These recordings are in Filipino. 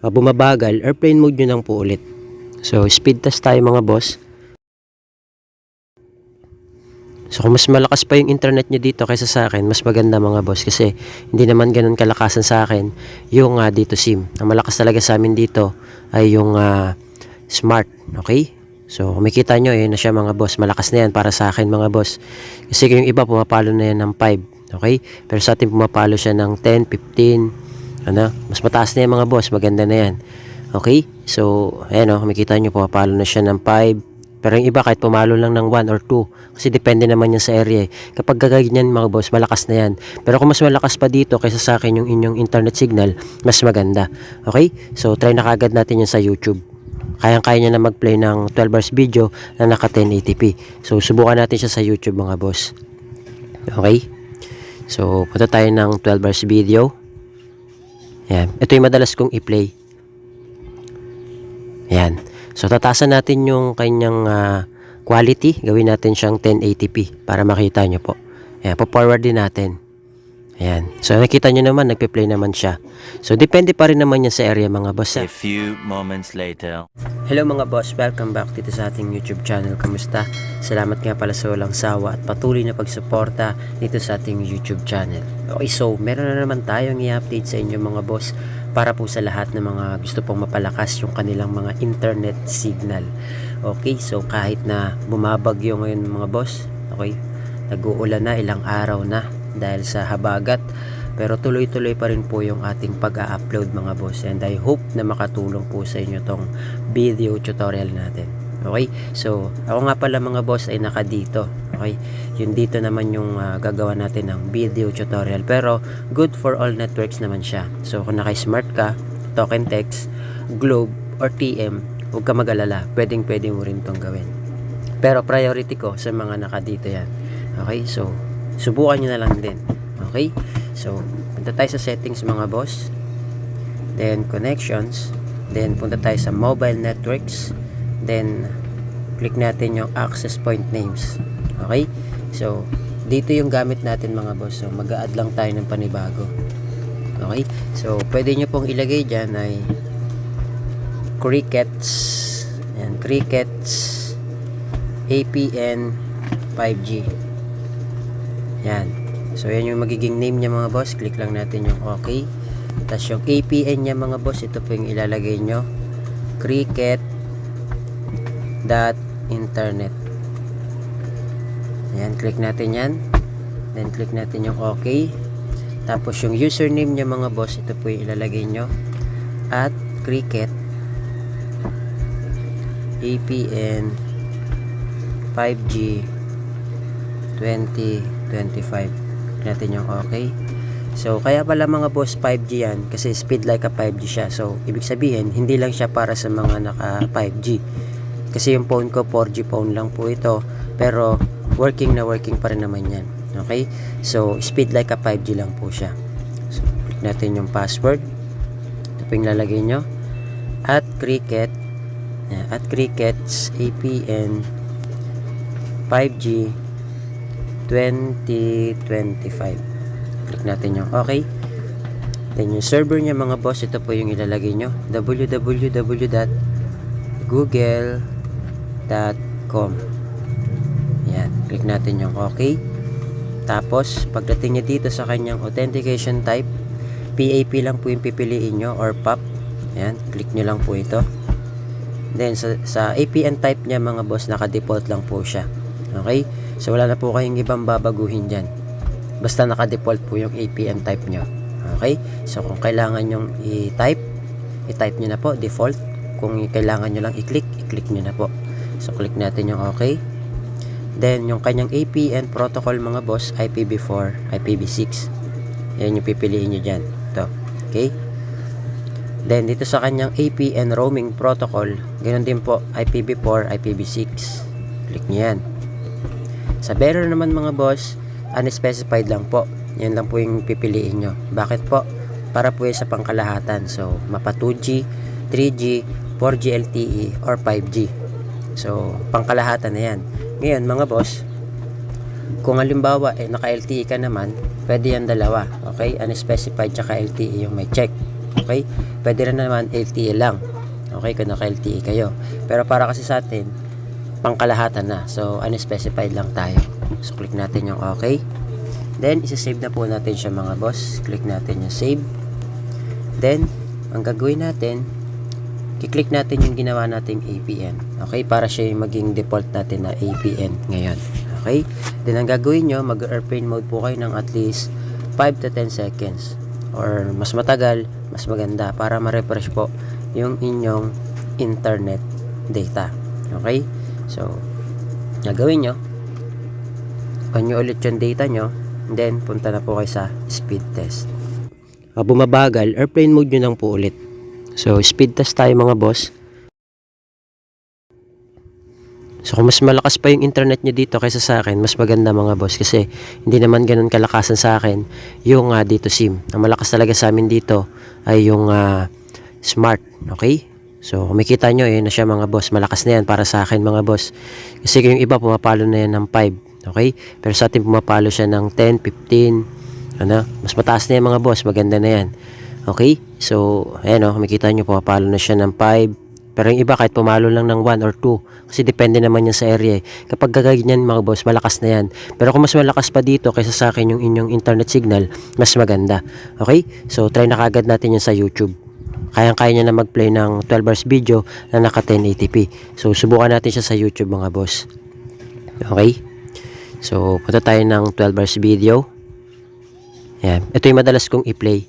bumabagal, airplane mode nyo lang po ulit. So speed test tayo mga boss. So kung mas malakas pa yung internet nyo dito kaysa sa akin, mas maganda mga boss, kasi hindi naman ganun kalakasan sa akin yung dito SIM. Ang malakas talaga sa amin dito ay yung Smart. Okay? So kung makita nyo na siya mga boss, malakas na yan para sa akin mga boss. Kasi yung iba pumapalo na yan ng 5. Okay? Pero sa atin pumapalo siya ng 10, 15. Mas mataas na yan mga boss, maganda na yan. Okay? So ayan makikita nyo pumapalo na siya ng 5. Pero yung iba kahit pumalo lang ng 1 or 2, kasi depende naman yan sa area. Kapag gaganyan mga boss, malakas na yan. Pero kung mas malakas pa dito kaysa sa akin yung inyong internet signal, mas maganda. Okay? So try na kagad natin yan sa YouTube. Kayang-kaya niya na mag-play ng 12 hours video na naka 1080p. So subukan natin siya sa YouTube mga boss. Okay? So punta tayo ng 12 hours video. Yan. Ito yung madalas kong i-play. Yan. So tatasan natin yung kanyang quality. Gawin natin siyang 1080p para makita nyo po. Ayan, po-forward din natin. Ayan. So nakita nyo naman, nagpe-play naman siya. So depende pa rin naman yan sa area mga boss. A few moments later. Hello mga boss, welcome back dito sa ating YouTube channel. Kamusta? Salamat nga pala sa walang sawa at patuloy na pagsuporta dito sa ating YouTube channel. Okay, so meron na naman tayong i-update sa inyo mga boss, para po sa lahat ng mga gusto pong mapalakas yung kanilang mga internet signal. Okay, so kahit na bumabagyo ngayon mga boss, okay, nag-uulan na, ilang araw na dahil sa habagat, pero tuloy-tuloy pa rin po yung ating pag-a-upload mga boss, and I hope na makatulong po sa inyo tong video tutorial natin. Okay, so ako nga pala mga boss ay naka dito. Okay, yung dito naman yung gagawa natin ng video tutorial, pero good for all networks naman siya. So kung naka-smart ka, token text, globe or TM, huwag ka mag-alala, pwedeng mo rin tong gawin. Pero priority ko sa mga naka dito yan. Okay, so subukan nyo na lang din. Okay, so punta tayo sa settings mga boss, then connections, then punta tayo sa mobile networks, then click natin yung access point names. Okay, so dito yung gamit natin mga boss, so mag-a-add lang tayo ng panibago. Okay, so pwede nyo pong ilagay dyan ay crickets. Yan, crickets APN 5G. Yan, so yan yung magiging name niya mga boss. Click lang natin yung okay. Tapos yung APN niya mga boss, ito po yung ilalagay nyo, cricket.internet. Ayan, click natin yan, then click natin yung okay. Tapos yung username niya mga boss, ito po yung ilalagay nyo, at cricket APN 5G 2025. Click natin yung okay. So kaya pala mga boss 5G yan, kasi speed like a 5G siya. So ibig sabihin, hindi lang siya para sa mga naka 5G, kasi yung phone ko 4G phone lang po ito, pero working pa rin naman yan. Okay, so speed like a 5G lang po siya. So click natin yung password, ito po yung lalagay nyo, at crickets APN 5G 2025. Click natin yung okay. Then yung server niya mga boss, ito po yung ilalagay nyo, www.google.com. Yan, click natin yung okay. Tapos pagdating niya dito sa kanyang authentication type, PAP lang po yung pipiliin nyo or PAP. Yan, click nyo lang po ito. Then sa APN type niya mga boss, naka-default lang po siya. Okay, so wala na po kayong ibang babaguhin dyan, basta naka-default po yung APN type nyo. Okay, so kung kailangan nyong i-type nyo na po default. Kung kailangan nyo lang i-click nyo na po. So click natin yung okay. Then yung kanyang APN protocol mga boss, IPv4, IPv6, yan yung pipiliin nyo dyan. Ito, okay. Then dito sa kanyang APN roaming protocol, ganoon din po, IPv4, IPv6, click nyo yan. Sa bearer naman mga boss, unspecified lang po, yan lang po yung pipiliin nyo. Bakit po? Para po yan sa pangkalahatan. So mapa 2G, 3G, 4G LTE or 5G. So pangkalahatan na yan. Ngayon mga boss, kung halimbawa naka LTE ka naman, pwede yan dalawa. Okay, unspecified tsaka LTE yung may check. Okay? Pwede rin naman LTE lang. Okay, kung naka-LTE kayo. Pero para kasi sa atin, pangkalahatan na. So, unspecified lang tayo. So, click natin yung okay. Then, isa-save na po natin siya mga boss. Click natin yung save. Then, ang gagawin natin, kiklik natin yung ginawa nating APN. Okay? Para siya yung maging default natin na APN ngayon. Okay? Then, ang gagawin nyo, mag-airplane mode po kayo ng at least 5 to 10 seconds. Or mas matagal, mas maganda para ma-refresh po yung inyong internet data. Okay? So, gagawin nyo, on nyo ulit yung data nyo, then, punta na po kayo sa speed test. Bumabagal, airplane mode nyo lang po ulit. So, speed test tayo mga boss. So, kung mas malakas pa yung internet nyo dito kaysa sa akin, mas maganda mga boss. Kasi, hindi naman ganun kalakasan sa akin yung dito SIM. Ang malakas talaga sa amin dito ay yung Smart. Okay? So, kung makita nyo, yun na siya mga boss. Malakas na yan para sa akin mga boss. Kasi yung iba, pumapalo na yan ng 5. Okay? Pero sa atin, pumapalo siya ng 10, 15. Ano? Mas mataas na yan mga boss. Maganda na yan. Okay? So, ayan o, makikita nyo, pumapalo na siya ng 5. Pero yung iba, kahit pumalo lang ng 1 or 2. Kasi depende naman yan sa area. Kapag gaganyan mga boss, malakas na yan. Pero kung mas malakas pa dito kaysa sa akin yung inyong internet signal, mas maganda. Okay? So, try na kagad natin yan sa YouTube. Kayang-kaya niya na mag-play ng 12 hours video na naka 1080p. So, subukan natin siya sa YouTube mga boss. Okay? So, punta tayo ng 12 hours video. Ayan. Ito yung madalas kong i-play.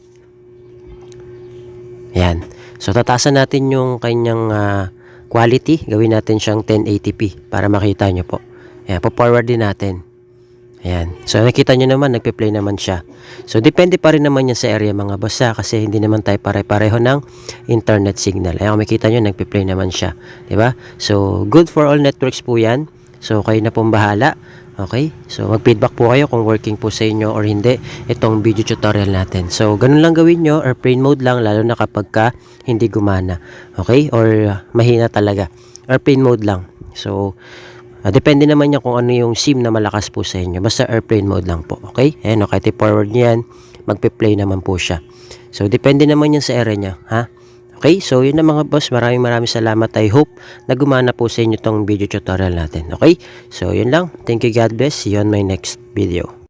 Ayan. So, tatasan natin yung kanyang quality. Gawin natin siyang 1080p para makita nyo po. Ayan. Pa-forward din natin. Ayan. So, nakita nyo naman, nagpe-play naman siya. So, depende pa rin naman yan sa area mga boss kasi hindi naman tayo pare-pareho ng internet signal. Ayan, kung makita nyo, nagpe-play naman siya. Diba? So, good for all networks po yan. So, kayo na pong bahala. Okay? So, mag-feedback po kayo kung working po sa inyo or hindi itong video tutorial natin. So, ganun lang gawin nyo. Airplane mode lang, lalo na kapag ka hindi gumana. Okay? Or mahina talaga. Airplane mode lang. So, depende naman yan kung ano yung SIM na malakas po sa inyo. Basta airplane mode lang po. Okay? Ayan, kahit i-forward nyo yan, magpe-play naman po siya. So, depende naman yan sa area nya. Ha? Okay? So, yun na mga boss. Maraming salamat. I hope na gumana po sa inyo tong video tutorial natin. Okay? So, yun lang. Thank you. God bless. See you on my next video.